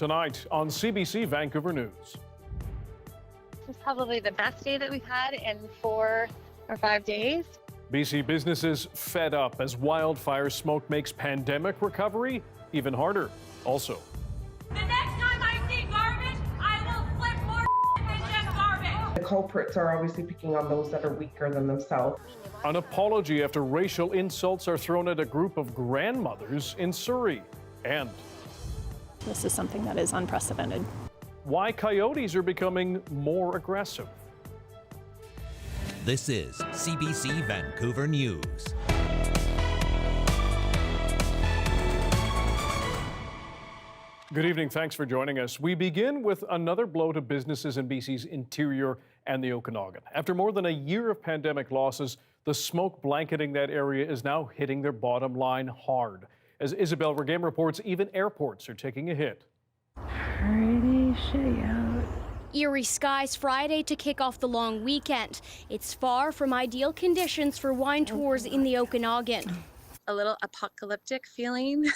Tonight on CBC Vancouver News. This is probably the best day that we've had in 4 or 5 days. BC businesses fed up as wildfire smoke makes pandemic recovery even harder. Also, the next time I see garbage, I will flip more than just garbage. The culprits are obviously picking on those that are weaker than themselves. an apology after racial insults are thrown at a group of grandmothers in Surrey. And this is something that is unprecedented. Why coyotes are becoming more aggressive. This is CBC Vancouver News. Good evening. Thanks for joining us. We begin with another blow to businesses in BC's interior and the Okanagan. After more than a year of pandemic losses, the smoke blanketing that area is now hitting their bottom line hard. As Isabel Regame reports, even airports are taking a hit. Pretty shitty out. Eerie skies Friday to kick off the long weekend. It's far from ideal conditions for wine tours in the Okanagan. A little apocalyptic feeling.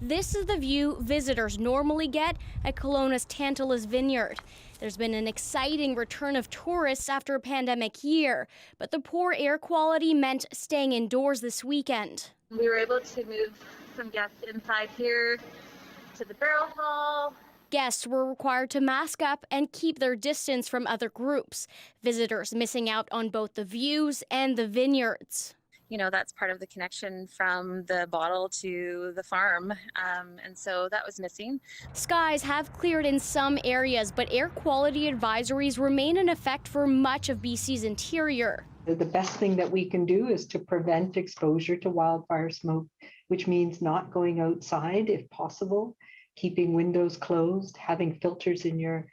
This is the view visitors normally get at Kelowna's Tantalus Vineyard. There's been an exciting return of tourists after a pandemic year, but the poor air quality meant staying indoors this weekend. We were able to move some guests inside here to the barrel hall. Guests were required to mask up and keep their distance from other groups. Visitors missing out on both the views and the vineyards. You know, that's part of the connection from the bottle to the farm, and so that was missing. Skies have cleared in some areas, but air quality advisories remain in effect for much of BC's interior. The best thing that we can do is to prevent exposure to wildfire smoke, which means not going outside if possible, keeping windows closed, having filters in your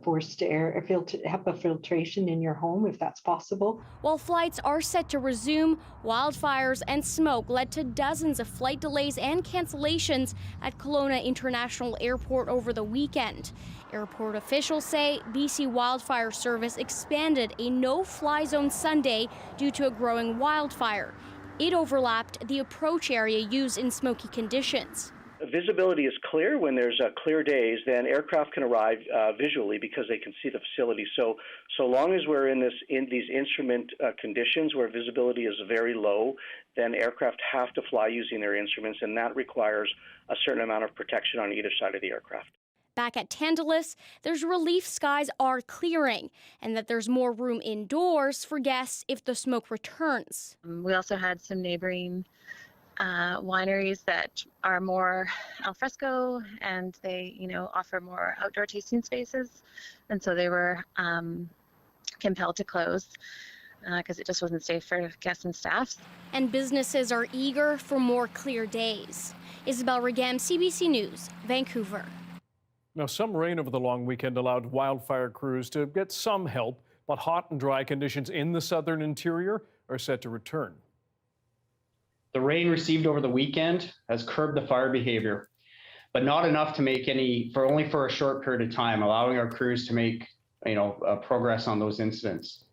forced air, HEPA filtration in your home if that's possible. While flights are set to resume, wildfires and smoke led to dozens of flight delays and cancellations at Kelowna International Airport over the weekend. Airport officials say BC Wildfire Service expanded a no-fly zone Sunday due to a growing wildfire. It overlapped the approach area used in smoky conditions. Visibility is clear. When there's clear days, then aircraft can arrive visually because they can see the facility. So long as we're in these instrument conditions where visibility is very low, then aircraft have to fly using their instruments, and that requires a certain amount of protection on either side of the aircraft. Back at Tantalus, there's relief skies are clearing and that there's more room indoors for guests if the smoke returns. We also had some neighboring wineries that are more al fresco, and they, offer more outdoor tasting spaces, and so they were compelled to close because it just wasn't safe for guests and staff. And businesses are eager for more clear days. Isabel Regame, CBC News, Vancouver. Now, some rain over the long weekend allowed wildfire crews to get some help, but hot and dry conditions in the southern interior are set to return. The rain received over the weekend has curbed the fire behavior, but not enough to make only for a short period of time, allowing our crews to make progress on those incidents.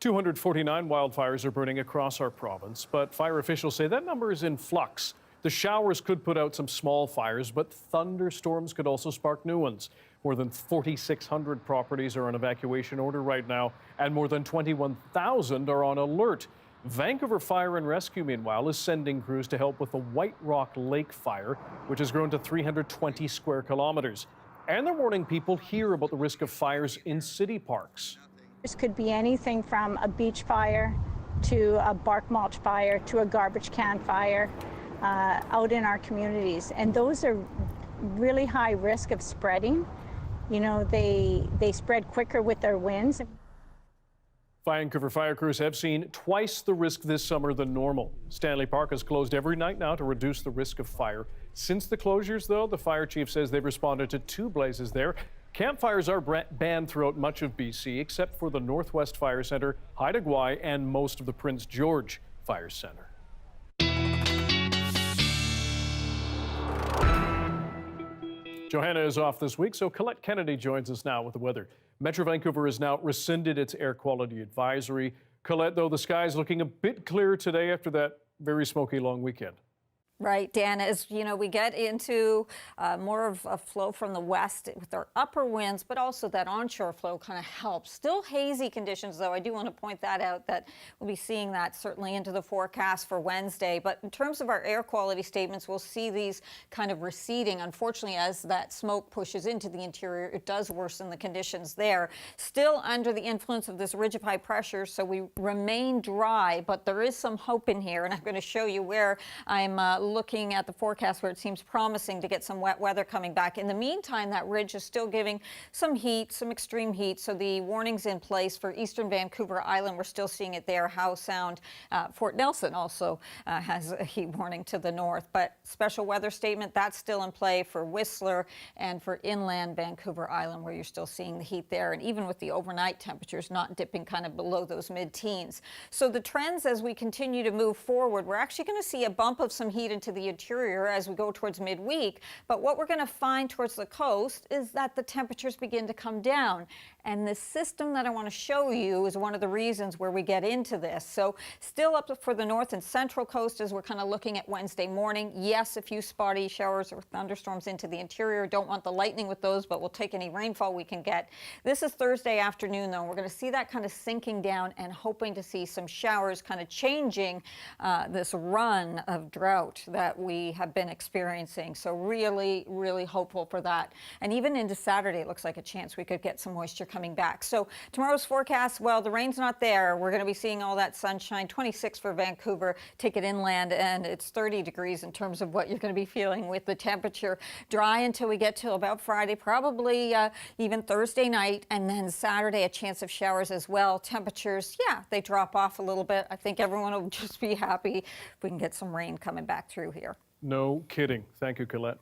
249 wildfires are burning across our province, but fire officials say that number is in flux. The showers could put out some small fires, but thunderstorms could also spark new ones. More than 4,600 properties are on evacuation order right now, and more than 21,000 are on alert. Vancouver Fire and Rescue, meanwhile, is sending crews to help with the White Rock Lake fire, which has grown to 320 square kilometers. And they're warning people here about the risk of fires in city parks. This could be anything from a beach fire to a bark mulch fire to a garbage can fire out in our communities. And those are really high risk of spreading. They spread quicker with their winds. Vancouver fire crews have seen twice the risk this summer than normal. Stanley Park is closed every night now to reduce the risk of fire. Since the closures, though, the fire chief says they've responded to 2 blazes there. Campfires are banned throughout much of BC, except for the Northwest Fire Centre, Haida Gwaii, and most of the Prince George Fire Centre. Johanna is off this week, so Colette Kennedy joins us now with the weather. Metro Vancouver has now rescinded its air quality advisory. Colette, though, the sky is looking a bit clearer today after that very smoky long weekend. Right, Dan, as you know, we get into more of a flow from the west with our upper winds, but also that onshore flow kind of helps. Still hazy conditions, though. I do want to point that out, that we'll be seeing that certainly into the forecast for Wednesday. But in terms of our air quality statements, we'll see these kind of receding. Unfortunately, as that smoke pushes into the interior, it does worsen the conditions there. Still under the influence of this ridge of high pressure, so we remain dry, but there is some hope in here, and I'm going to show you where I'm looking at the forecast where it seems promising to get some wet weather coming back. In the meantime, that ridge is still giving some heat, some extreme heat. So the warning's in place for eastern Vancouver Island. We're still seeing it there. Howe Sound, Fort Nelson also has a heat warning to the north. But special weather statement, that's still in play for Whistler and for inland Vancouver Island, where you're still seeing the heat there. And even with the overnight temperatures not dipping kind of below those mid-teens. So the trends as we continue to move forward, we're actually going to see a bump of some heat into the interior as we go towards midweek. But what we're going to find towards the coast is that the temperatures begin to come down. And the system that I want to show you is one of the reasons where we get into this. So still up for the north and central coast as we're kind of looking at Wednesday morning. Yes, a few spotty showers or thunderstorms into the interior. Don't want the lightning with those, but we'll take any rainfall we can get. This is Thursday afternoon, though. We're going to see that kind of sinking down and hoping to see some showers kind of changing this run of drought that we have been experiencing. So really, really hopeful for that. And even into Saturday, it looks like a chance we could get some moisture coming back. So tomorrow's forecast, well, the rain's not there. We're going to be seeing all that sunshine. 26 for Vancouver. Take it inland, and it's 30 degrees in terms of what you're going to be feeling with the temperature. Dry until we get to about Friday, probably even Thursday night, and then Saturday, a chance of showers as well. Temperatures, yeah, they drop off a little bit. I think everyone will just be happy if we can get some rain coming back through here. No kidding. Thank you, Colette.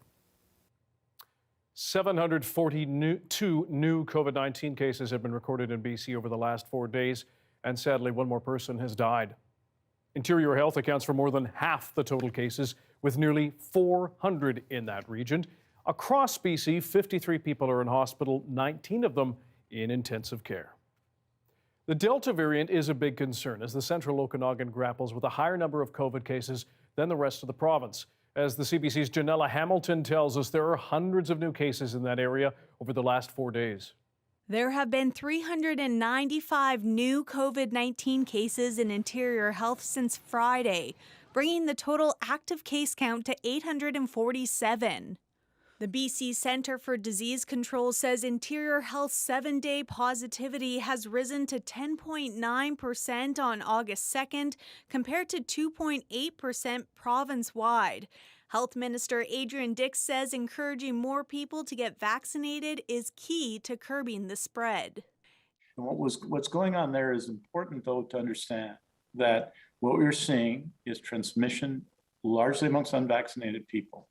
742 new COVID-19 cases have been recorded in BC over the last 4 days, and sadly, one more person has died. Interior Health accounts for more than half the total cases, with nearly 400 in that region. Across BC, 53 people are in hospital, 19 of them in intensive care. The Delta variant is a big concern as the central Okanagan grapples with a higher number of COVID cases than the rest of the province. As the CBC's Janella Hamilton tells us, there are hundreds of new cases in that area over the last 4 days. There have been 395 new COVID-19 cases in Interior Health since Friday, bringing the total active case count to 847. The BC Centre for Disease Control says Interior Health's 7-day positivity has risen to 10.9% on August 2nd, compared to 2.8% province-wide. Health Minister Adrian Dix says encouraging more people to get vaccinated is key to curbing the spread. What's going on there is important, though, to understand that what we're seeing is transmission largely amongst unvaccinated people,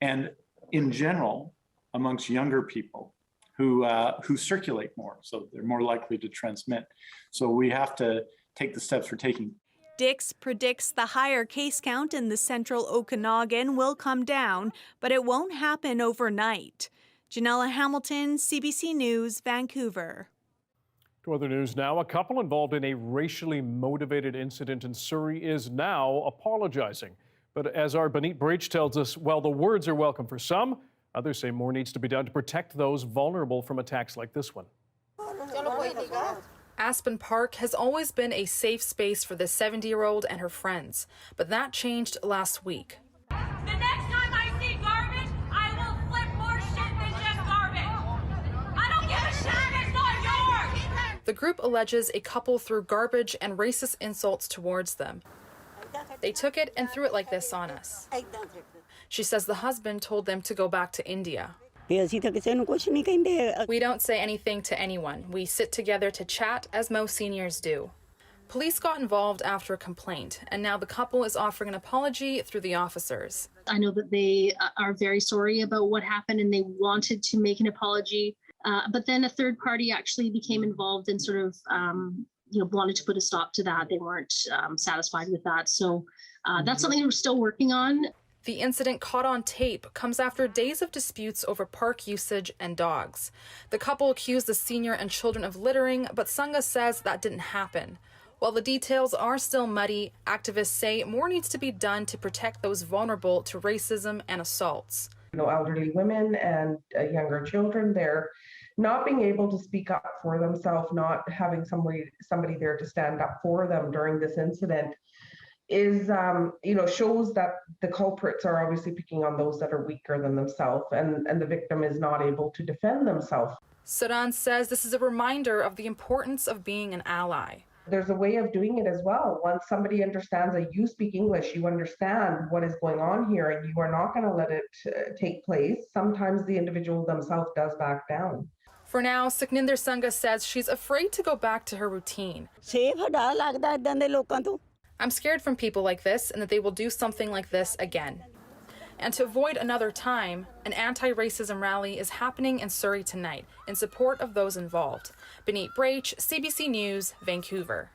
and in general amongst younger people who circulate more, so they're more likely to transmit. So we have to take the steps we're taking. Dix predicts the higher case count in the central Okanagan will come down, but it won't happen overnight. Janella Hamilton, CBC News, Vancouver. To other news now, a couple involved in a racially motivated incident in Surrey is now apologizing. But as our Benit Breach tells us, while the words are welcome for some, others say more needs to be done to protect those vulnerable from attacks like this one. Aspen Park has always been a safe space for this 70-year-old and her friends, but that changed last week. The next time I see garbage, I will flip more shit than just garbage. I don't give a shit, it's not yours! The group alleges a couple threw garbage and racist insults towards them. They took it and threw it like this on us. She says the husband told them to go back to India. We don't say anything to anyone. We sit together to chat, as most seniors do. Police got involved after a complaint, and now the couple is offering an apology through the officers. I know that they are very sorry about what happened and they wanted to make an apology, but then a third party actually became involved and sort of wanted to put a stop to that. They weren't satisfied with that. So that's something we're still working on. The incident caught on tape comes after days of disputes over park usage and dogs. The couple accused the senior and children of littering, but Sangha says that didn't happen. While the details are still muddy, activists say more needs to be done to protect those vulnerable to racism and assaults. Elderly women and younger children, they're not being able to speak up for themselves, not having somebody there to stand up for them during this incident is, shows that the culprits are obviously picking on those that are weaker than themselves, and the victim is not able to defend themselves. Sudan says this is a reminder of the importance of being an ally. There's a way of doing it as well. Once somebody understands that you speak English, you understand what is going on here, and you are not going to let it take place. Sometimes the individual themselves does back down. For now, Sukhninder Sangha says she's afraid to go back to her routine. I'm scared from people like this and that they will do something like this again. And to avoid another time, an anti-racism rally is happening in Surrey tonight in support of those involved. Benit Brach, CBC News, Vancouver.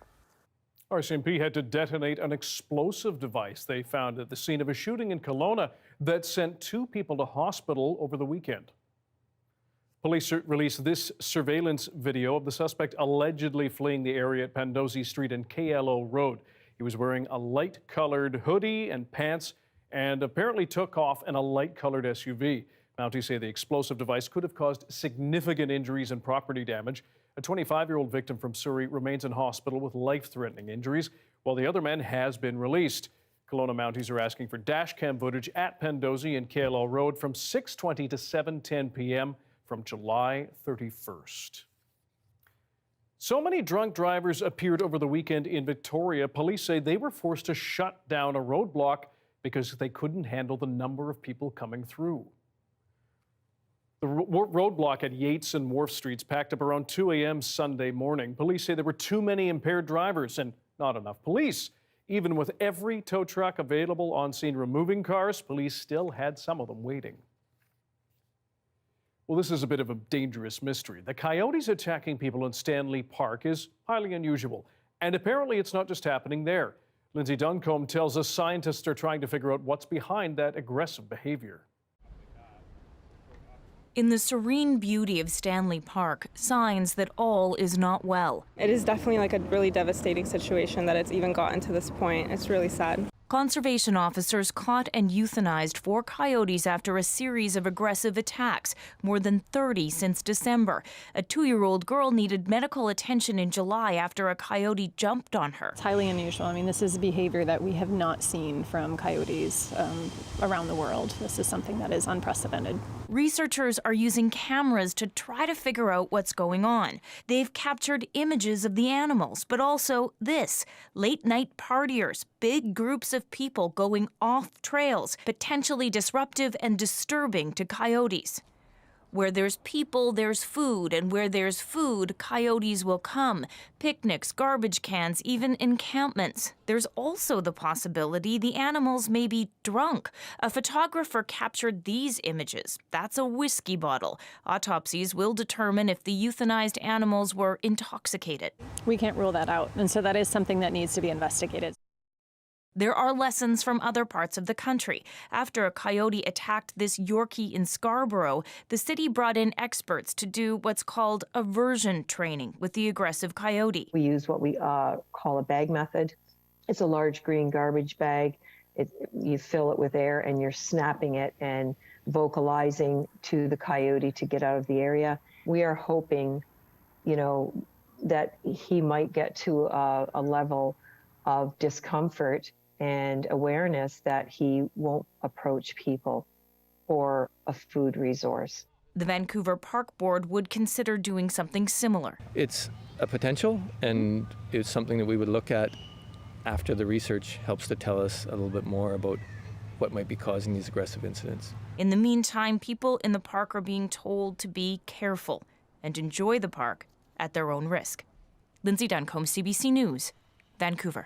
RCMP had to detonate an explosive device they found at the scene of a shooting in Kelowna that sent 2 people to hospital over the weekend. Police released this surveillance video of the suspect allegedly fleeing the area at Pandosy Street and KLO Road. He was wearing a light-colored hoodie and pants and apparently took off in a light-colored SUV. Mounties say the explosive device could have caused significant injuries and property damage. A 25-year-old victim from Surrey remains in hospital with life-threatening injuries, while the other man has been released. Kelowna Mounties are asking for dashcam footage at Pandosy and KLO Road from 6:20 to 7:10 p.m. from July 31st. So many drunk drivers appeared over the weekend in Victoria. Police say they were forced to shut down a roadblock because they couldn't handle the number of people coming through. The roadblock at Yates and Wharf Streets packed up around 2 a.m. Sunday morning. Police say there were too many impaired drivers and not enough police. Even with every tow truck available on scene removing cars, police still had some of them waiting. Well, this is a bit of a dangerous mystery. The coyotes attacking people in Stanley Park is highly unusual, and apparently it's not just happening there. Lindsay Duncombe tells us scientists are trying to figure out what's behind that aggressive behavior. In the serene beauty of Stanley Park, signs that all is not well. It is definitely like a really devastating situation that it's even gotten to this point. It's really sad. Conservation officers caught and euthanized 4 coyotes after a series of aggressive attacks, more than 30 since December. A 2-year-old girl needed medical attention in July after a coyote jumped on her. It's highly unusual. I mean, this is behavior that we have not seen from coyotes around the world. This is something that is unprecedented. Researchers are using cameras to try to figure out what's going on. They've captured images of the animals, but also this, late-night partiers, big groups of people going off trails, potentially disruptive and disturbing to coyotes. Where there's people, there's food, and where there's food, coyotes will come. Picnics, garbage cans, even encampments. There's also the possibility the animals may be drunk. A photographer captured these images. That's a whiskey bottle. Autopsies will determine if the euthanized animals were intoxicated. We can't rule that out, and so that is something that needs to be investigated. There are lessons from other parts of the country. After a coyote attacked this Yorkie in Scarborough, the city brought in experts to do what's called aversion training with the aggressive coyote. We use what we call a bag method. It's a large green garbage bag. You fill it with air and you're snapping it and vocalizing to the coyote to get out of the area. We are hoping, that he might get to a level of discomfort and awareness that he won't approach people or a food resource. The Vancouver Park Board would consider doing something similar. It's a potential, and it's something that we would look at after the research helps to tell us a little bit more about what might be causing these aggressive incidents. In the meantime, people in the park are being told to be careful and enjoy the park at their own risk. Lindsay Duncombe, CBC News, Vancouver.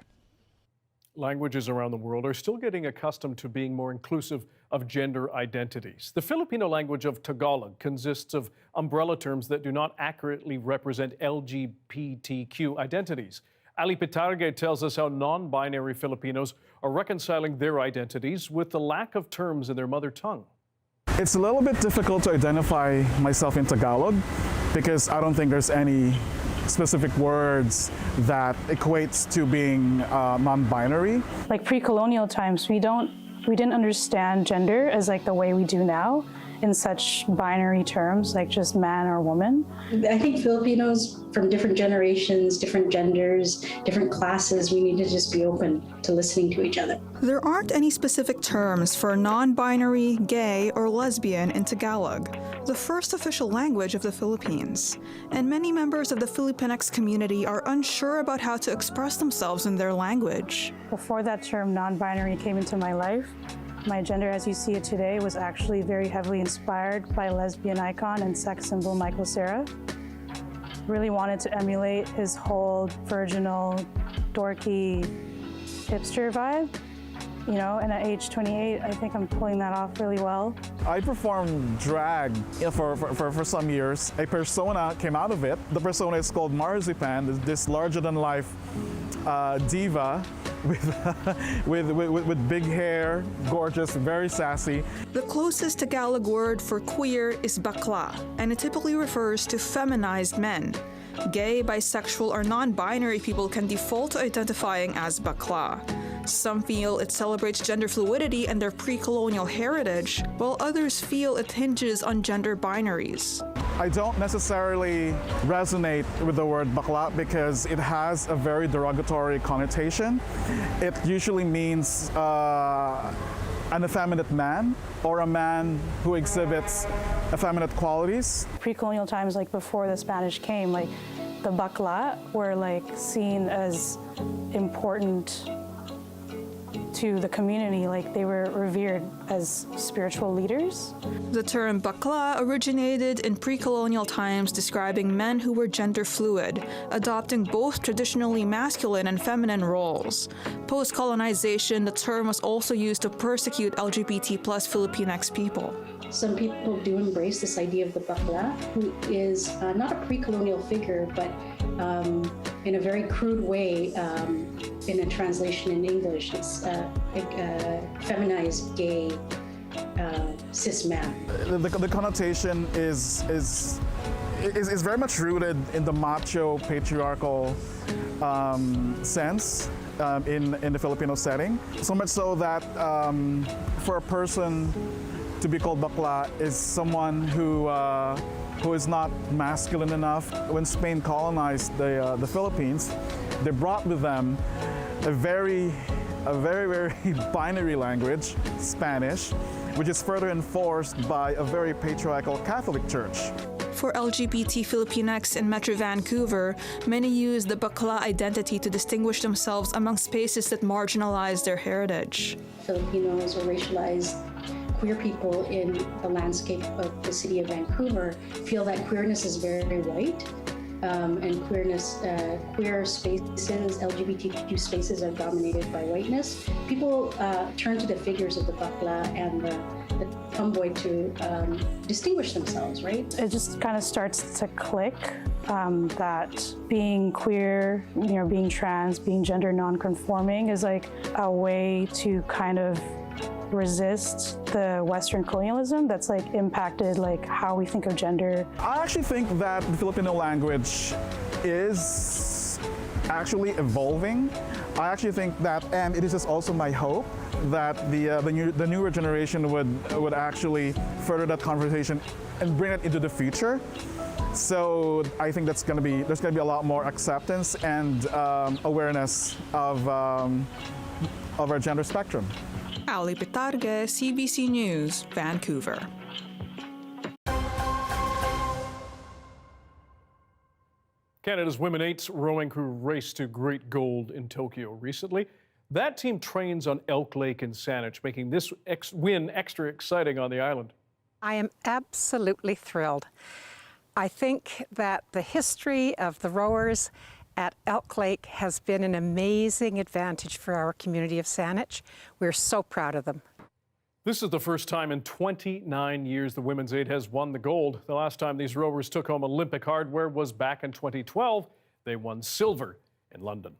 Languages around the world are still getting accustomed to being more inclusive of gender identities. The Filipino language of Tagalog consists of umbrella terms that do not accurately represent LGBTQ identities. Ali Pitarge tells us how non-binary Filipinos are reconciling their identities with the lack of terms in their mother tongue. It's a little bit difficult to identify myself in Tagalog because I don't think there's any specific words that equates to being non-binary. Like pre-colonial times, we didn't understand gender as like the way we do now, in such binary terms, like just man or woman. I think Filipinos from different generations, different genders, different classes, we need to just be open to listening to each other. There aren't any specific terms for non-binary, gay, or lesbian in Tagalog, the first official language of the Philippines. And many members of the Filipinx community are unsure about how to express themselves in their language. Before that term non-binary came into my life, my gender as you see it today was actually very heavily inspired by lesbian icon and sex symbol Michael Cera. Really wanted to emulate his whole virginal, dorky, hipster vibe, you know, and at age 28, I think I'm pulling that off really well. I performed drag for some years. A persona came out of it. The persona is called Marzipan, this larger-than-life diva with big hair, gorgeous, very sassy. The closest Tagalog word for queer is bakla, and it typically refers to feminized men. Gay, bisexual, or non-binary people can default to identifying as bakla. Some feel it celebrates gender fluidity and their pre-colonial heritage, while others feel it hinges on gender binaries. I don't necessarily resonate with the word bakla because it has a very derogatory connotation. It usually means an effeminate man or a man who exhibits effeminate qualities. Pre-colonial times, like before the Spanish came, like the bakla were like seen as important to the community, like they were revered as spiritual leaders. The term bakla originated in pre-colonial times, describing men who were gender fluid, adopting both traditionally masculine and feminine roles. Post-colonization, the term was also used to persecute LGBT+ Filipinx people. Some people do embrace this idea of the bakla, who is not a pre-colonial figure, but in a very crude way, in a translation in English, it's a feminized gay cis man. The connotation is very much rooted in the macho patriarchal sense in the Filipino setting. So much so that for a person to be called bakla is someone who is not masculine enough. When Spain colonized the Philippines, they brought with them a very binary language, Spanish, which is further enforced by a very patriarchal Catholic Church. For LGBT Filipinx in Metro Vancouver, many use the bakla identity to distinguish themselves among spaces that marginalize their heritage. Filipinos or racialized queer people in the landscape of the city of Vancouver feel that queerness is very white, and queer spaces, LGBTQ spaces are dominated by whiteness. People turn to the figures of the bakla and the tomboy to distinguish themselves, right? It just kind of starts to click that being queer, you know, being trans, being gender non-conforming is like a way to kind of resist the Western colonialism that's like impacted like how we think of gender. I actually think that the Filipino language is actually evolving. I actually think that, and it is just also my hope that the newer generation would actually further that conversation and bring it into the future. So I think there's going to be a lot more acceptance and awareness of our gender spectrum. Ali Pitargue, CBC News, Vancouver. Canada's Women 8's rowing crew raced to great gold in Tokyo recently. That team trains on Elk Lake in Saanich, making this win extra exciting on the island. I am absolutely thrilled. I think that the history of the rowers at Elk Lake has been an amazing advantage for our community of Saanich. We're so proud of them. This is the first time in 29 years the Women's 8 has won the gold. The last time these rowers took home Olympic hardware was back in 2012. They won silver in London.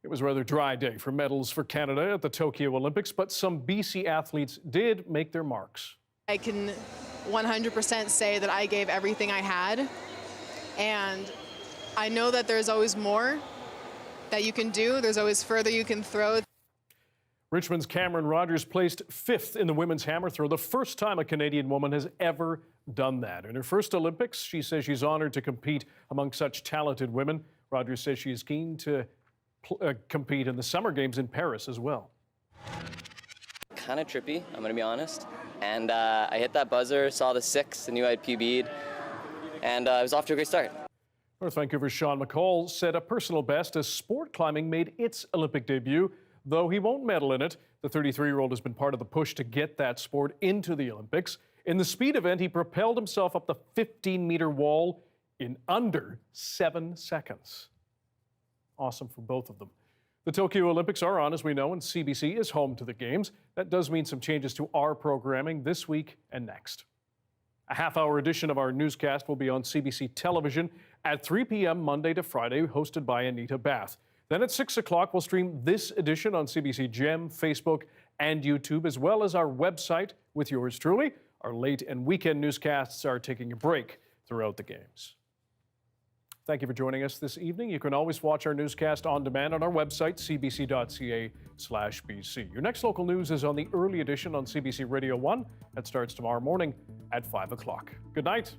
It was a rather dry day for medals for Canada at the Tokyo Olympics, but some BC athletes did make their marks. I can 100% say that I gave everything I had, and I know that there's always more that you can do. There's always further you can throw. Richmond's Cameron Rogers placed 5th in the women's hammer throw, the first time a Canadian woman has ever done that. In her first Olympics, she says she's honored to compete among such talented women. Rogers says she is keen to compete in the Summer Games in Paris as well. Kind of trippy, I'm going to be honest. And I hit that buzzer, saw the 6, and knew I'd PB'd, and I was off to a great start. North Vancouver's Sean McCall set a personal best as sport climbing made its Olympic debut. Though he won't medal in it, the 33-year-old has been part of the push to get that sport into the Olympics. In the speed event, he propelled himself up the 15-meter wall in under 7 seconds. Awesome for both of them. The Tokyo Olympics are on, as we know, and CBC is home to the Games. That does mean some changes to our programming this week and next. A half-hour edition of our newscast will be on CBC television at 3 p.m. Monday to Friday, hosted by Anita Bath. Then at 6 o'clock, we'll stream this edition on CBC Gem, Facebook, and YouTube, as well as our website with yours truly. Our late and weekend newscasts are taking a break throughout the Games. Thank you for joining us this evening. You can always watch our newscast on demand on our website, cbc.ca/BC. Your next local news is on the early edition on CBC Radio 1. That starts tomorrow morning at 5 o'clock. Good night.